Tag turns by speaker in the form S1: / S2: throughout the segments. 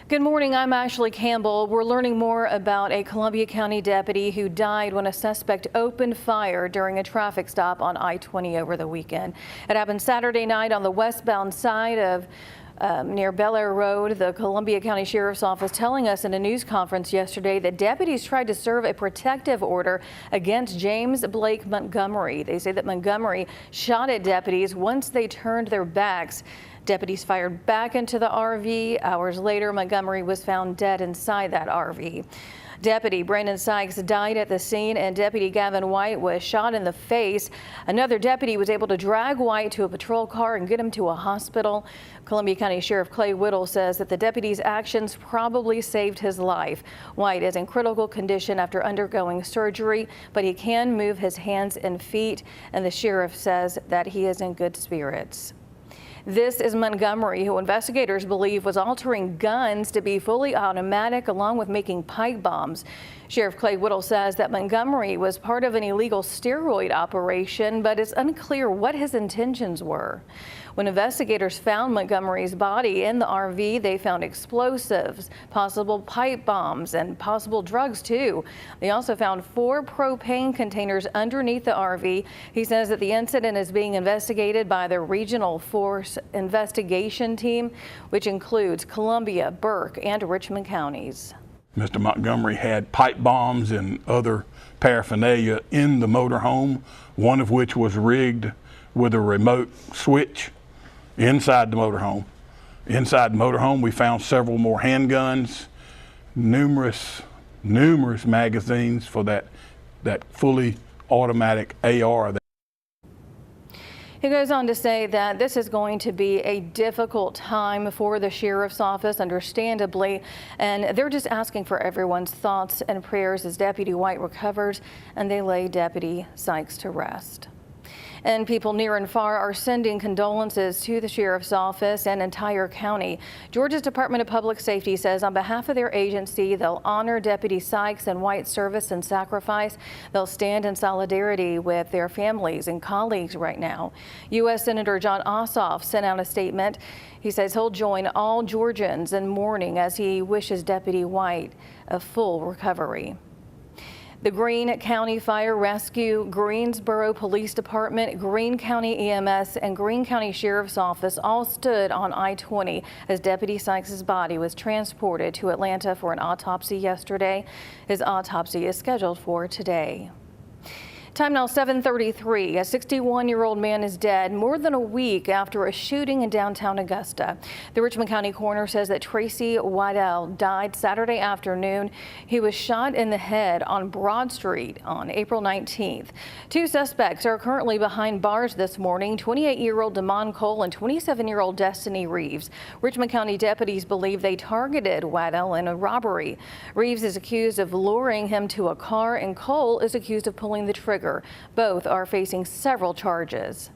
S1: Good morning, I'm Ashley Campbell. We're learning more about a Columbia County deputy who died when a suspect opened fire during a traffic stop on I-20 over the weekend. It happened Saturday night on the westbound side of near Bel Air Road. The Columbia County Sheriff's Office telling us in a news conference yesterday that deputies tried to serve a protective order against James Blake Montgomery. They say that Montgomery shot at deputies once they turned their backs. Deputies fired back into the RV. Hours later, Montgomery was found dead inside that RV. Deputy Brandon Sykes died at the scene, and Deputy Gavin White was shot in the face. Another deputy was able to drag White to a patrol car and get him to a hospital. Columbia County Sheriff Clay Whittle says that the deputy's actions probably saved his life. White is in critical condition after undergoing surgery, but he can move his hands and feet, and the sheriff says that he is in good spirits. This is Montgomery, who investigators believe was altering guns to be fully automatic along with making pipe bombs. Sheriff Clay Whittle says that Montgomery was part of an illegal steroid operation, but it's unclear what his intentions were. When investigators found Montgomery's body in the RV, they found explosives, possible pipe bombs, and possible drugs too. They also found 4 propane containers underneath the RV. He says that the incident is being investigated by the Regional Force Investigation Team, which includes Columbia, Burke, and Richmond counties.
S2: Mr. Montgomery had pipe bombs and other paraphernalia in the motorhome, one of which was rigged with a remote switch inside the motorhome. Inside the motorhome, we found several more handguns, numerous magazines for that fully automatic AR.
S1: He goes on to say that this is going to be a difficult time for the sheriff's office, understandably, and they're just asking for everyone's thoughts and prayers as Deputy White recovers and they lay Deputy Sykes to rest. And people near and far are sending condolences to the sheriff's office and entire county. Georgia's Department of Public Safety says on behalf of their agency, they'll honor Deputy Sykes and White's service and sacrifice. They'll stand in solidarity with their families and colleagues right now. U.S. Senator Jon Ossoff sent out a statement. He says he'll join all Georgians in mourning as he wishes Deputy White a full recovery. The Greene County Fire Rescue, Greensboro Police Department, Greene County EMS, and Greene County Sheriff's Office all stood on I-20 as Deputy Sykes' body was transported to Atlanta for an autopsy yesterday. His autopsy is scheduled for today. Time now 7:33. A 61-year-old man is dead more than a week after a shooting in downtown Augusta. The Richmond County coroner says that Tracy Waddell died Saturday afternoon. He was shot in the head on Broad Street on April 19th. 2 suspects are currently behind bars this morning, 28-year-old Damon Cole and 27-year-old Destiny Reeves. Richmond County deputies believe they targeted Waddell in a robbery. Reeves is accused of luring him to a car, and Cole is accused of pulling the trigger. Both are facing several charges.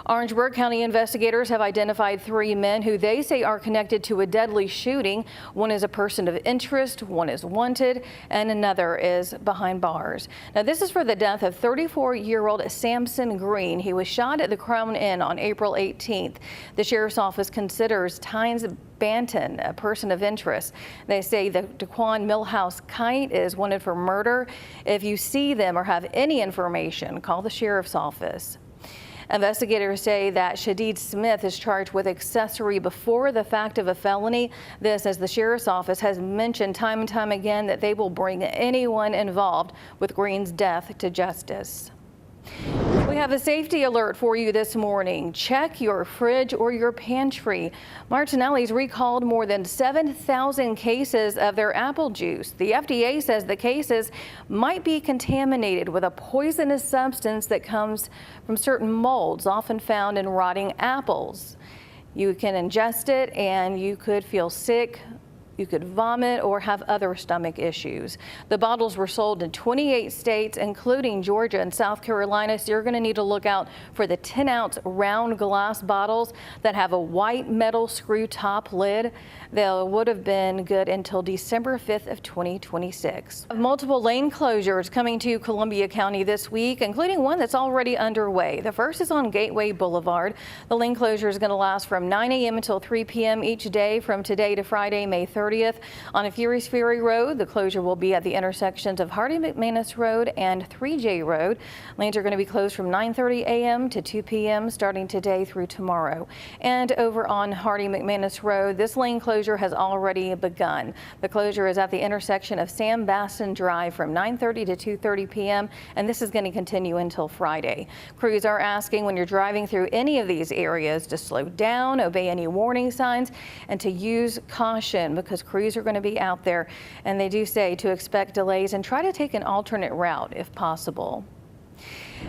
S1: Orangeburg County investigators have identified 3 men who they say are connected to a deadly shooting. One is a person of interest, one is wanted, and another is behind bars. Now, this is for the death of 34-year-old Samson Green. He was shot at the Crown Inn on April 18th. The sheriff's office considers Tynes Banton a person of interest. They say that Daquan Millhouse Kite is wanted for murder. If you see them or have any information, call the sheriff's office. Investigators say that Shadid Smith is charged with accessory before the fact of a felony. This as the sheriff's office has mentioned time and time again that they will bring anyone involved with Green's death to justice. We have a safety alert for you this morning. Check your fridge or your pantry. Martinelli's recalled more than 7,000 cases of their apple juice. The FDA says the cases might be contaminated with a poisonous substance that comes from certain molds often found in rotting apples. You can ingest it and you could feel sick. You could vomit or have other stomach issues. The bottles were sold in 28 states, including Georgia and South Carolina, so you're going to need to look out for the 10-ounce round glass bottles that have a white metal screw top lid. They would have been good until December 5th of 2026. Multiple lane closures coming to Columbia County this week, including one that's already underway. The first is on Gateway Boulevard. The lane closure is going to last from 9 a.m. until 3 p.m. each day from today to Friday, May 3rd. 30th. On Furious Ferry Road, the closure will be at the intersections of Hardy McManus Road and 3J Road. Lanes are going to be closed from 9:30 a.m. to 2 p.m. starting today through tomorrow. And over on Hardy McManus Road, this lane closure has already begun. The closure is at the intersection of Sam Basson Drive from 9:30 to 2:30 p.m. and this is going to continue until Friday. Crews are asking when you're driving through any of these areas to slow down, obey any warning signs, and to use caution because crews are going to be out there, and they do say to expect delays and try to take an alternate route if possible.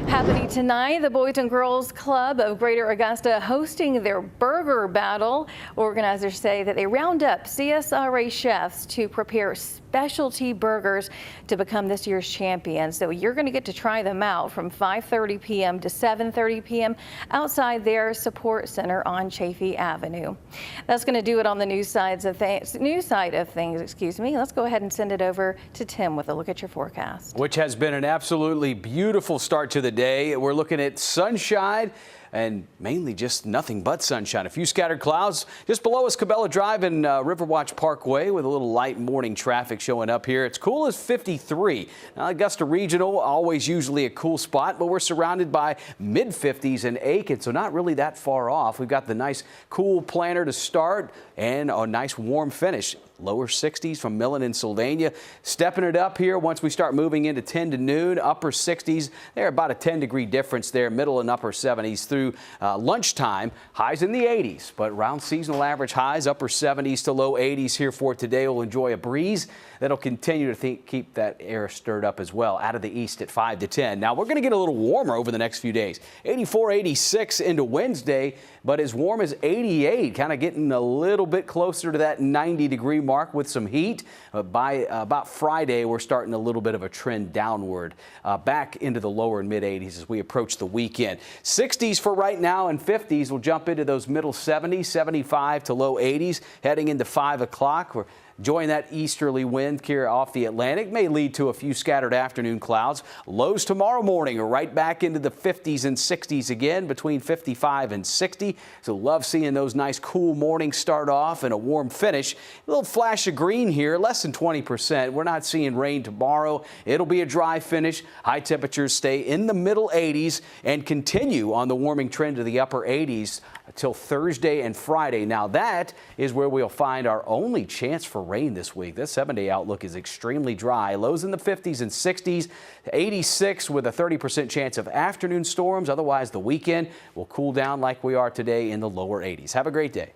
S1: Happening tonight, the Boys and Girls Club of Greater Augusta hosting their burger battle. Organizers say that they round up CSRA chefs to prepare specialty burgers to become this year's champions. So you're going to get to try them out from 5:30 p.m. to 7:30 p.m. outside their support center on Chaffee Avenue. That's going to do it on the news side of things. Excuse me. Let's go ahead and send it over to Tim with a look at your forecast.
S3: Which has been an absolutely beautiful start to the day. We're looking at sunshine and mainly just nothing but sunshine. A few scattered clouds just below us, Cabela Drive and Riverwatch Parkway with a little light morning traffic showing up here. It's cool as 53. Now, Augusta Regional, always usually a cool spot, but we're surrounded by mid 50s in Aiken, so not really that far off. We've got the nice cool planter to start and a nice warm finish. Lower 60s from Millen and Sylvania. Stepping it up here once we start moving into 10 to noon. Upper 60s. They're about a 10-degree difference there. Middle and upper 70s through lunchtime. Highs in the 80s, but around seasonal average highs. Upper 70s to low 80s here for today. We'll enjoy a breeze that'll continue to keep that air stirred up as well out of the east at 5 to 10. Now we're going to get a little warmer over the next few days. 84, 86 into Wednesday, but as warm as 88, kind of getting a little bit closer to that 90-degree mark with some heat. By about Friday, we're starting a little bit of a trend downward back into the lower and mid 80s as we approach the weekend. 60s for right now and 50s will jump into those middle 70s, 75 to low 80s heading into 5 o'clock. We're enjoying that easterly wind here off the Atlantic. May lead to a few scattered afternoon clouds. Lows tomorrow morning are right back into the 50s and 60s again, between 55 and 60. So love seeing those nice cool mornings start off and a warm finish. A little flash of green here, less than 20%. We're not seeing rain tomorrow. It'll be a dry finish. High temperatures stay in the middle 80s and continue on the warming trend to the upper 80s until Thursday and Friday. Now that is where we'll find our only chance for rain this week. This 7-day outlook is extremely dry. Lows in the 50s and 60s, 86 with a 30% chance of afternoon storms. Otherwise, the weekend will cool down like we are today in the lower 80s. Have a great day.